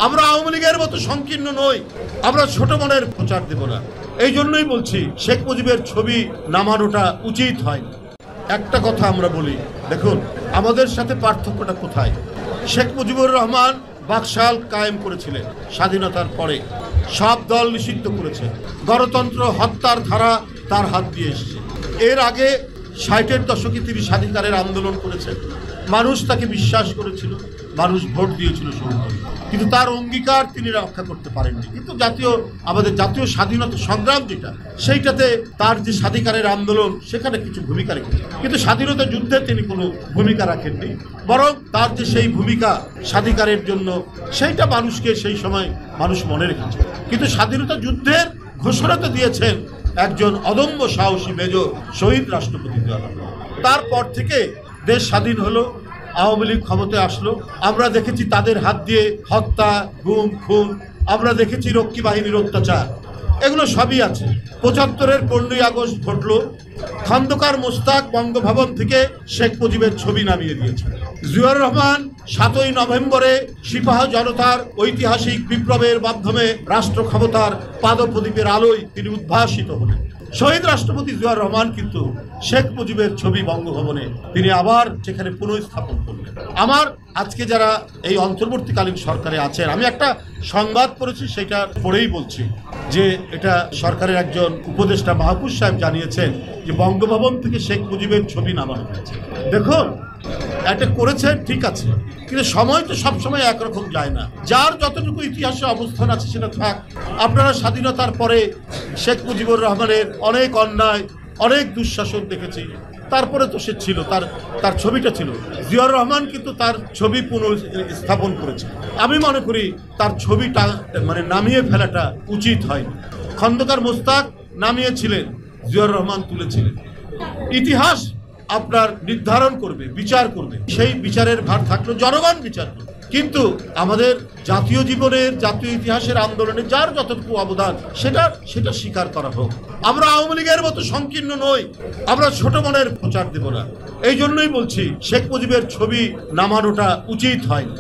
আমরা আওয়ামী লীগের মতো সংকীর্ণ নই, আমরা ছোট মনের প্রচার দেব না। এই জন্যই বলছি শেখ মুজিবের ছবি নামানোটা উচিত হয়। একটা কথা আমরা বলি, দেখুন আমাদের সাথে পার্থক্যটা কোথায়। শেখ মুজিবুর রহমান বাকশাল কায়েম করেছিলেন, স্বাধীনতার পরে সব দল নিষিদ্ধ করেছে, গণতন্ত্র হত্যার ধারা তার হাত দিয়ে এসেছে। এর আগে 60-এর দশকে তিনি স্বাধিকারের আন্দোলন করেছেন, মানুষ তাকে বিশ্বাস করেছিল, মানুষ ভোট দিয়েছিল সমর্থন, কিন্তু তার অঙ্গীকার তিনি রক্ষা করতে পারেননি। কিন্তু আমাদের জাতীয় স্বাধীনতা সংগ্রাম যেটা, সেইটাতে তার যে স্বাধিকারের আন্দোলন সেখানে কিছু ভূমিকা রেখেছে, কিন্তু স্বাধীনতা যুদ্ধে তিনি কোনো ভূমিকা রাখেননি। বরং তার যে সেই ভূমিকা স্বাধিকারের জন্য, সেইটা মানুষকে সেই সময় মানুষ মনে রেখেছে। কিন্তু স্বাধীনতা যুদ্ধের ঘোষণা তো দিয়েছেন একজন অদম্য সাহসী মেজর শহীদ রাষ্ট্রপতি জিয়া রহমান। তারপর থেকে দেশ স্বাধীন হলো, আওয়ামী লীগ ক্ষমতায় আসলো, আমরা দেখেছি তাদের হাত দিয়ে হত্যা, গুম, খুন, আমরা দেখেছি রক্ষী বাহিনীর অত্যাচার, এগুলো সবই আছে। 75-এর 15ই আগস্ট ঘটল, খন্দকার মোস্তাক বঙ্গভবন থেকে শেখ মুজিবের ছবি নামিয়ে দিয়েছে। জিয়াউর রহমান 7ই নভেম্বরে সিপাহ জনতার ঐতিহাসিক বিপ্লবের মাধ্যমে রাষ্ট্র ক্ষমতার পাদপ্রদীপের আলোয় তিনি উদ্ভাসিত হলেন। শহীদ রাষ্ট্রপতি জিয়াউর রহমান কিন্তু শেখ মুজিবের ছবি বঙ্গভবনে তিনি আবার সেখানে পুনঃস্থাপন করলেন। আমার আজকে যারা এই অন্তর্বর্তীকালীন সরকারে আছেন, আমি একটা সংবাদ পড়েছি, সেটা পড়েই বলছি যে এটা সরকারের একজন উপদেষ্টা মাহফুজ সাহেব জানিয়েছেন যে বঙ্গভবন থেকে শেখ মুজিবের ছবি নামানো হয়েছে। দেখুন, এটা করেছে ঠিক আছে, কিন্তু সময় তো সবসময় একরকম যায় না। যার যতটুকু ইতিহাসে অবস্থান আছে সেটা থাক। আপনারা স্বাধীনতার পরে শেখ মুজিবুর রহমানের অনেক অন্যায়, অনেক দুঃশাসন দেখেছি, তারপরে তো সে ছিল, তার ছবিটা ছিল। জিয়াউর রহমান কিন্তু তার ছবি পুনঃস্থাপন করেছে। আমি মনে করি তার ছবিটা নামিয়ে ফেলাটা উচিত হয়নি। খন্দকার মোস্তাক নামিয়েছিলেন, জিয়াউর রহমান তুলেছিলেন। ইতিহাস আপনার নির্ধারণ করবে, বিচার করবে, সেই বিচারের ভার থাকলো জনগণ বিচার করবে। কিন্তু আমাদের জাতীয় জীবনের, জাতীয় ইতিহাসের আন্দোলনে যার যতটুকু অবদান সেটা স্বীকার করা হোক। আমরা আওয়ামী লীগের মতো সংকীর্ণ নই, আমরা ছোট মনের প্রচার দেব না। এই জন্যই বলছি শেখ মুজিবের ছবি নামানোটা উচিত হয়নি।